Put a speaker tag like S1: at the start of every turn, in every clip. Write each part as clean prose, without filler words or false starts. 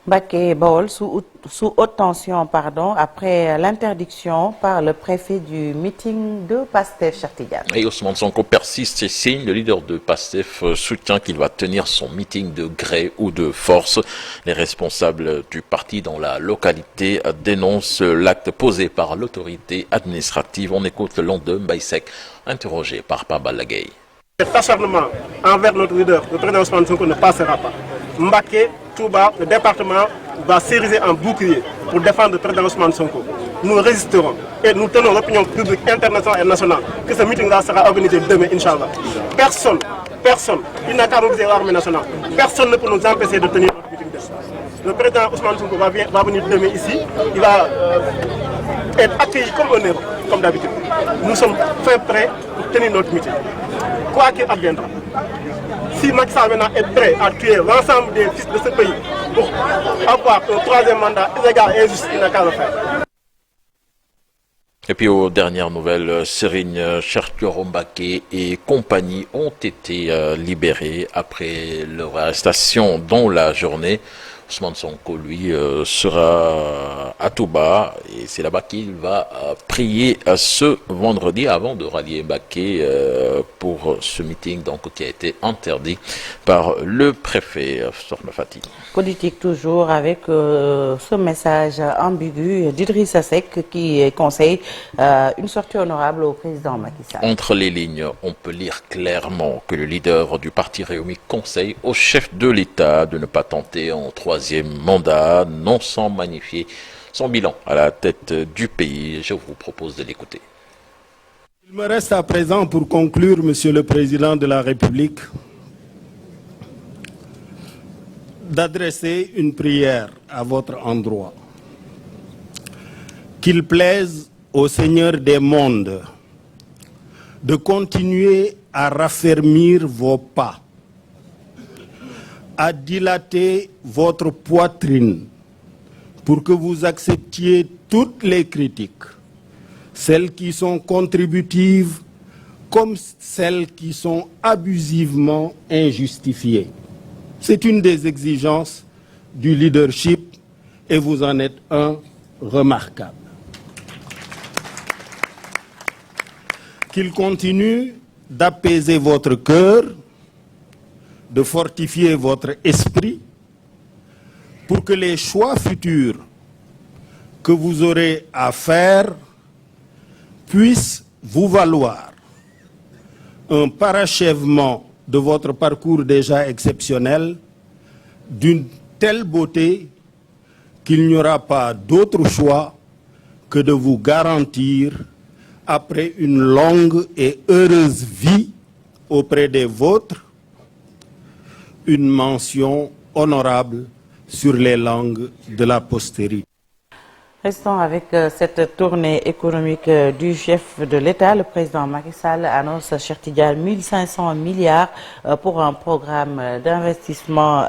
S1: Mbacké Bawol sous haute tension après l'interdiction par le préfet du meeting de Pastef Cheikh Tidiane.
S2: Et Ousmane Sonko persiste et signe. Le leader de Pastef soutient qu'il va tenir son meeting de gré ou de force. Les responsables du parti dans la localité dénoncent l'acte posé par l'autorité administrative. On écoute le long de Mbaye Seck, interrogé par Pabal Gueye.
S3: Cet acharnement envers notre leader, le président Ousmane Sonko, ne passera pas. Mbacké, Touba, le département va s'ériger en bouclier pour défendre le président Ousmane Sonko. Nous résisterons et nous tenons l'opinion publique internationale et nationale que ce meeting-là sera organisé demain, Inch'Allah. Personne, il n'a qu'à mobiliser l'armée nationale. Personne ne peut nous empêcher de tenir notre meeting demain. Le président Ousmane Sonko va venir demain ici. Il va être accueilli comme un héros, comme d'habitude. Nous sommes fin prêts pour tenir notre meeting. Quoi qu'il adviendra. Si Macky Sall maintenant est prêt à tuer l'ensemble des fils de ce pays pour avoir un troisième mandat illégal et injuste, il n'a qu'à le faire.
S2: Et puis aux dernières nouvelles, Serigne Cheikh Thioro Mbacké et compagnie ont été libérés après leur arrestation dans la journée. Ousmane Sonko, lui, sera à Touba et c'est là-bas qu'il va prier ce vendredi avant de rallier Mbacké pour ce meeting donc, qui a été interdit par le préfet Sokhna Fati.
S1: Politique toujours avec ce message ambigu d'Idrissa Seck qui conseille une sortie honorable au président Macky Sall.
S2: Entre les lignes, on peut lire clairement que le leader du parti Rewmi conseille au chef de l'État de ne pas tenter un troisième mandat, non sans magnifier son bilan à la tête du pays. Je vous propose de l'écouter.
S4: Il me reste à présent pour conclure, Monsieur le Président de la République, d'adresser une prière à votre endroit. Qu'il plaise au Seigneur des mondes de continuer à raffermir vos pas, à dilater votre poitrine pour que vous acceptiez toutes les critiques, celles qui sont contributives comme celles qui sont abusivement injustifiées. C'est une des exigences du leadership et vous en êtes un remarquable. Qu'il continue d'apaiser votre cœur, de fortifier votre esprit pour que les choix futurs que vous aurez à faire puissent vous valoir un parachèvement de votre parcours déjà exceptionnel d'une telle beauté qu'il n'y aura pas d'autre choix que de vous garantir, après une longue et heureuse vie auprès des vôtres, une mention honorable sur les langues de la postérité.
S1: Restons avec cette tournée économique du chef de l'État. Le président Macky Sall annonce, Cheikh Tidiane, 1500 milliards pour un programme d'investissement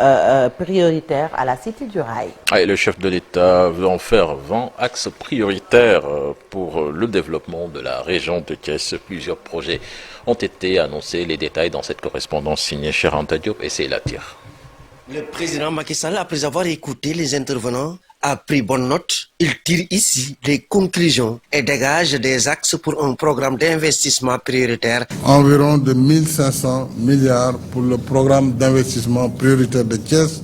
S1: prioritaire à la Cité du Rail.
S2: Et le chef de l'État veut en faire 20 axes prioritaires pour le développement de la région de Thiès. Plusieurs projets ont été annoncés. Les détails dans cette correspondance signée Cheikh Anta Diop et Seyla Tir.
S5: Le président Macky Sall, après avoir écouté les intervenants, a pris bonne note. Il tire ici les conclusions et dégage des axes pour un programme d'investissement prioritaire.
S6: Environ de 1500 milliards pour le programme d'investissement prioritaire de Thiès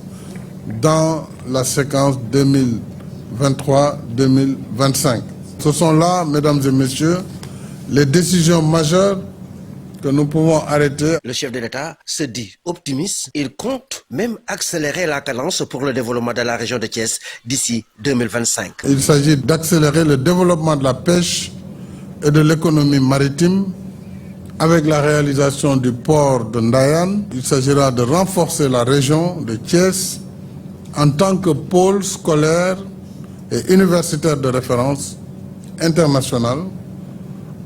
S6: dans la séquence 2023-2025. Ce sont là, mesdames et messieurs, les décisions majeures que nous pouvons arrêter.
S5: Le chef de l'État se dit optimiste. Il compte même accélérer la cadence pour le développement de la région de Thiès d'ici 2025.
S6: Il s'agit d'accélérer le développement de la pêche et de l'économie maritime avec la réalisation du port de Ndayane. Il s'agira de renforcer la région de Thiès en tant que pôle scolaire et universitaire de référence internationale,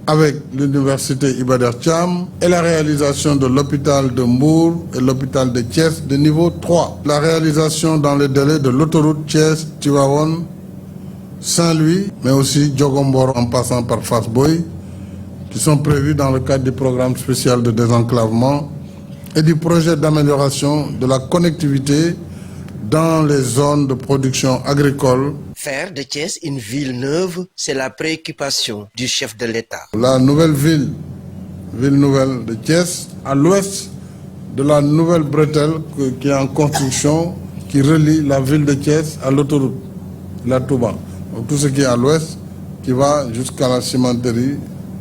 S6: avec l'université Iba Der Thiam et la réalisation de l'hôpital de Mbour et l'hôpital de Thiès de niveau 3. La réalisation dans les délais de l'autoroute Thiès-Tivaouane, Saint-Louis, mais aussi Diogombor en passant par Fass Boye, qui sont prévus dans le cadre du programme spécial de désenclavement et du projet d'amélioration de la connectivité dans les zones de production agricole.
S5: Faire de Thiès une ville neuve, c'est la préoccupation du chef de l'État.
S6: La nouvelle ville nouvelle de Thiès, à l'ouest de la nouvelle bretelle qui est en construction, qui relie la ville de Thiès à l'autoroute, la Touba. Donc, tout ce qui est à l'ouest, qui va jusqu'à la cimenterie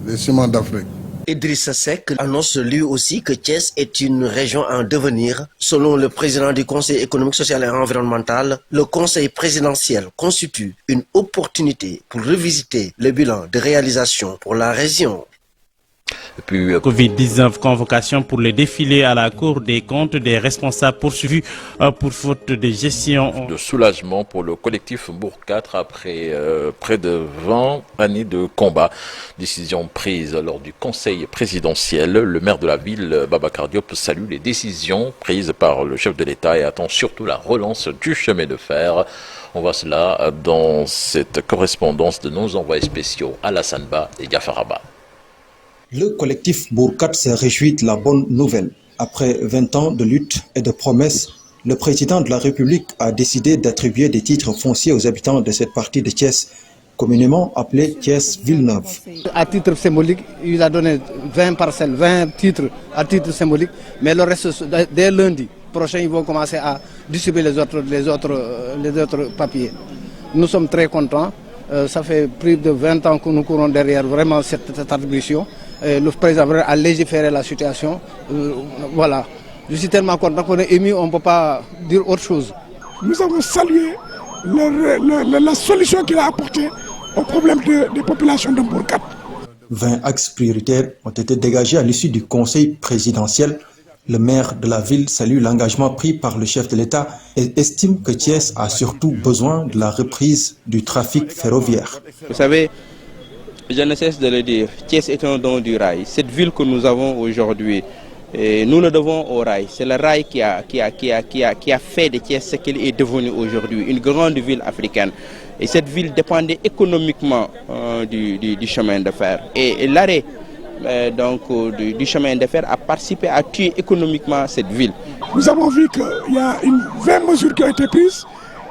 S6: des ciments d'Afrique.
S5: Idrissa Seck annonce lui aussi que Thiès est une région en devenir. Selon le président du Conseil économique, social et environnemental, le Conseil présidentiel constitue une opportunité pour revisiter le bilan de réalisation pour la région.
S7: Covid-19, convocation pour le défilé à la Cour des comptes des responsables poursuivis pour faute de gestion.
S2: De soulagement pour le collectif Mbour 4 après près de 20 années de combat. Décision prise lors du conseil présidentiel. Le maire de la ville, Babacar Diop, salue les décisions prises par le chef de l'État et attend surtout la relance du chemin de fer. On voit cela dans cette correspondance de nos envoyés spéciaux Alassane Ba et Gafaraba.
S8: Le collectif Mbour 4 se réjouit de la bonne nouvelle. Après 20 ans de lutte et de promesses, le président de la République a décidé d'attribuer des titres fonciers aux habitants de cette partie de Thiès, communément appelée Thiès-Villeneuve.
S9: À titre symbolique, il a donné 20 parcelles, 20 titres à titre symbolique, mais le reste, dès lundi prochain, ils vont commencer à distribuer les autres papiers. Nous sommes très contents. Ça fait plus de 20 ans que nous courons derrière vraiment cette attribution. Le président a légiféré la situation. Voilà. Je suis tellement content qu'on est ému, on ne peut pas dire autre chose.
S10: Nous avons salué la solution qu'il a apportée au problème des populations de Mbour 4.
S8: 20 axes prioritaires ont été dégagés à l'issue du conseil présidentiel. Le maire de la ville salue l'engagement pris par le chef de l'État et estime que Thiès a surtout besoin de la reprise du trafic ferroviaire.
S11: Vous savez, je ne cesse de le dire, Thiès est un don du rail. Cette ville que nous avons aujourd'hui, nous le devons au rail. C'est le rail qui a fait de Thiès ce qu'elle est devenue aujourd'hui, une grande ville africaine. Et cette ville dépendait économiquement du chemin de fer. Et l'arrêt du chemin de fer a participé à tuer économiquement cette ville.
S10: Nous avons vu qu'il y a 20 mesures qui ont été prises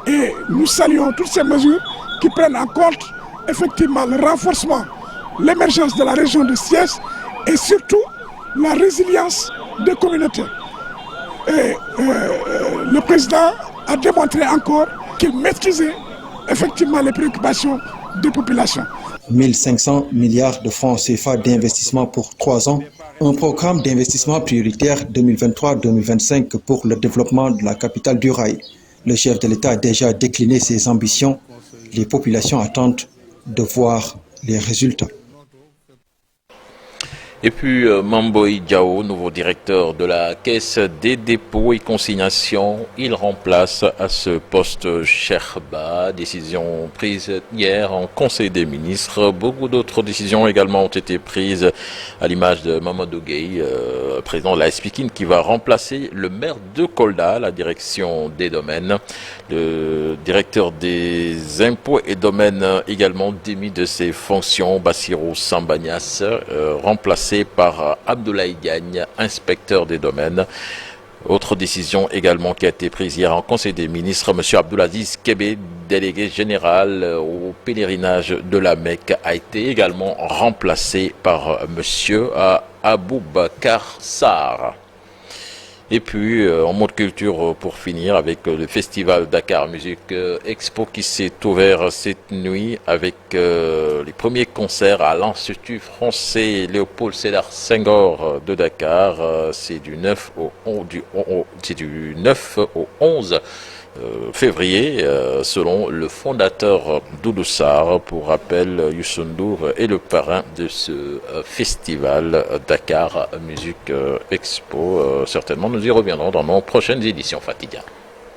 S10: et nous saluons toutes ces mesures qui prennent en compte effectivement le renforcement, l'émergence de la région de Thiès et surtout la résilience des communautés. Et le président a démontré encore qu'il maîtrisait effectivement les préoccupations des populations.
S8: 1500 milliards de francs CFA d'investissement pour 3 ans, un programme d'investissement prioritaire 2023-2025 pour le développement de la capitale du rail. Le chef de l'État a déjà décliné ses ambitions. Les populations attendent de voir les résultats.
S2: Et puis Mamboy Diao, nouveau directeur de la Caisse des dépôts et consignations, il remplace à ce poste Cherba. Décision prise hier en Conseil des ministres. Beaucoup d'autres décisions également ont été prises à l'image de Mamadou Gueye, président de la SPIKIN, qui va remplacer le maire de Kolda à la direction des domaines. Le directeur des impôts et domaines également démis de ses fonctions, Bassirou Sambagnas, remplacé par Abdoulaye Diagne, inspecteur des domaines. Autre décision également qui a été prise hier en Conseil des ministres, M. Abdoulaziz Kébé, délégué général au pèlerinage de la Mecque, a été également remplacé par M. Aboubakar Sarr. Et puis, en mode culture, pour finir, avec le festival Dakar Musique Expo qui s'est ouvert cette nuit avec les premiers concerts à l'Institut français Léopold Sédar Senghor de Dakar. C'est du 9 au 11 février, selon le fondateur Doudou Sarr. Pour rappel, Youssou N'Dour est le parrain de ce festival Dakar Musique Expo. Certainement, nous y reviendrons dans nos prochaines éditions, Fatidia.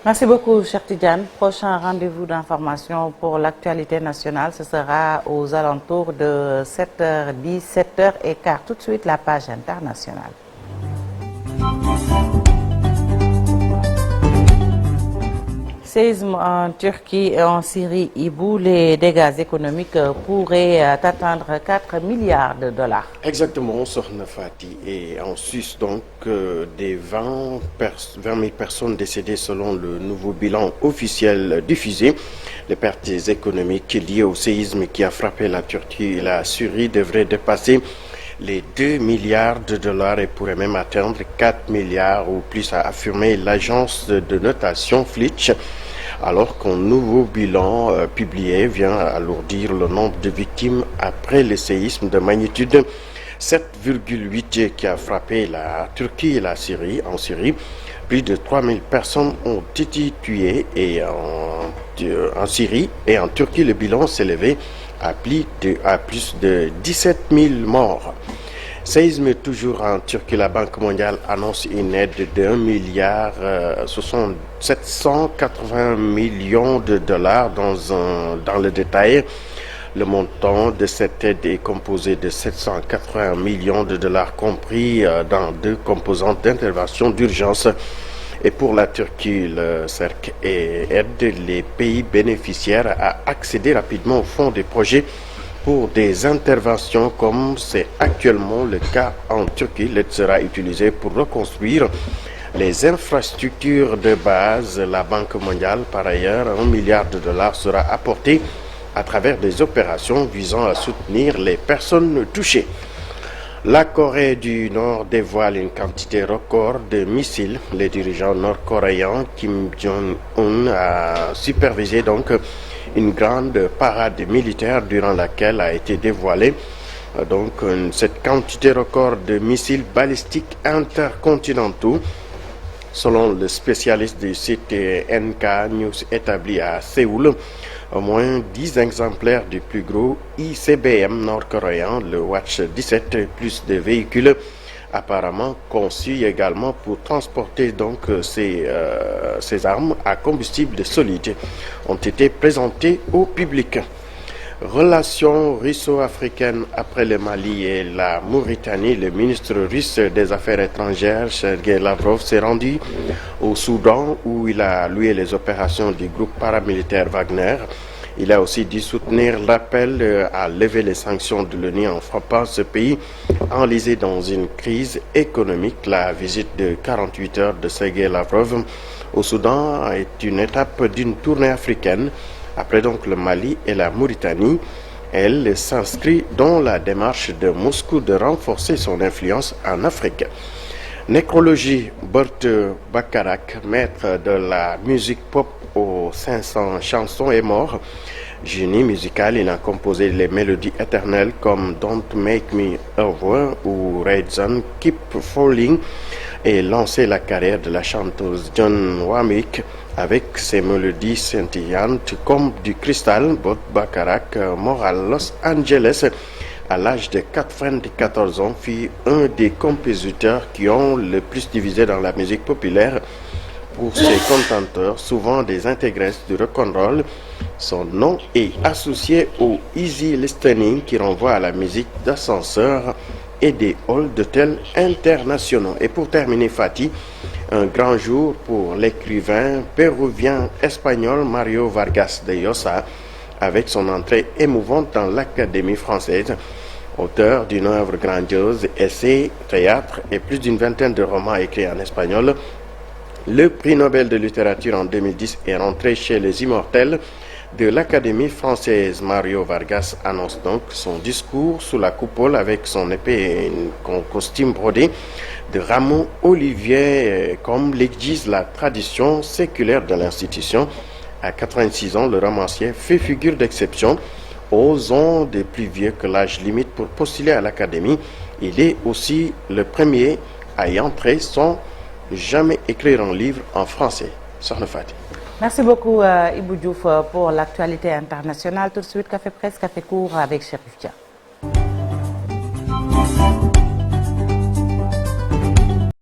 S1: Merci beaucoup, cher Tidiane. Prochain rendez-vous d'information pour l'actualité nationale, ce sera aux alentours de 7h10, 7h15. Tout de suite, la page internationale. Séisme en Turquie et en Syrie, Ibou, les dégâts économiques pourraient atteindre 4 milliards de dollars.
S12: Exactement, Sokhna Fati. Et en Suisse, donc, des 20 000 personnes décédées selon le nouveau bilan officiel diffusé. Les pertes économiques liées au séisme qui a frappé la Turquie et la Syrie devraient dépasser les 2 milliards de dollars et pourraient même atteindre 4 milliards ou plus, a affirmé l'agence de notation Fitch, alors qu'un nouveau bilan publié vient alourdir le nombre de victimes après le séisme de magnitude 7,8 qui a frappé la Turquie et la Syrie. En Syrie, plus de 3000 personnes ont été tuées et en Syrie et en Turquie, le bilan s'élevait à plus de 17 000 morts. Séisme toujours en Turquie, la Banque mondiale annonce une aide de 1 milliard 780 millions de dollars dans le détail. Le montant de cette aide est composé de 780 millions de dollars compris dans 2 composantes d'intervention d'urgence. Et pour la Turquie, le CERC aide les pays bénéficiaires à accéder rapidement au fonds des projets pour des interventions comme c'est actuellement le cas en Turquie. L'aide sera utilisée pour reconstruire les infrastructures de base. La Banque mondiale, par ailleurs, 1 milliard de dollars sera apporté à travers des opérations visant à soutenir les personnes touchées. La Corée du Nord dévoile une quantité record de missiles. Les dirigeants nord-coréens Kim Jong-un a supervisé donc une grande parade militaire durant laquelle a été dévoilée cette quantité record de missiles balistiques intercontinentaux. Selon le spécialiste du site NK News établi à Séoul, au moins 10 exemplaires du plus gros ICBM nord-coréen, le Watch 17, plus de véhicules apparemment conçus également pour transporter ces armes à combustible solide, ont été présentés au public. Relations russo-africaines après le Mali et la Mauritanie, le ministre russe des Affaires étrangères, Sergei Lavrov, s'est rendu au Soudan où il a loué les opérations du groupe paramilitaire Wagner. Il a aussi dû soutenir l'appel à lever les sanctions de l'ONU en frappant ce pays enlisé dans une crise économique. La visite de 48 heures de Sergei Lavrov au Soudan est une étape d'une tournée africaine. Après donc le Mali et la Mauritanie, elle s'inscrit dans la démarche de Moscou de renforcer son influence en Afrique. Nécrologie, Burt Bacharach, maître de la musique pop aux 500 chansons, est mort. Génie musical, il a composé les mélodies éternelles comme Don't Make Me Over ou Reason Keep Falling et lancé la carrière de la chanteuse John Warwick avec ses mélodies scintillantes comme du cristal. Burt Bacharach, mort à Los Angeles à l'âge de 94 ans, fut un des compositeurs qui ont le plus divisé dans la musique populaire. Pour ses contenteurs, souvent des intégristes du rock'n'roll, son nom est associé au easy listening qui renvoie à la musique d'ascenseur et des halls d'hôtels internationaux. Et pour terminer, Fati, un grand jour pour l'écrivain péruvien espagnol Mario Vargas Llosa, avec son entrée émouvante dans l'Académie française. Auteur d'une œuvre grandiose, essais, théâtre et plus d'une vingtaine de romans écrits en espagnol, le prix Nobel de littérature en 2010 est rentré chez les immortels de l'Académie française. Mario Vargas annonce donc son discours sous la coupole avec son épée et un costume brodé de Ramon Olivier, comme l'exige la tradition séculaire de l'institution. À 86 ans, le romancier fait figure d'exception, osant des plus vieux que l'âge limite pour postuler à l'Académie. Il est aussi le premier à y entrer sans jamais écrire un livre en français. Sokhna Fati.
S1: Merci beaucoup Ibou Diouf pour l'actualité internationale. Tout de suite, Café Presse, Café Court avec Chérif Dia.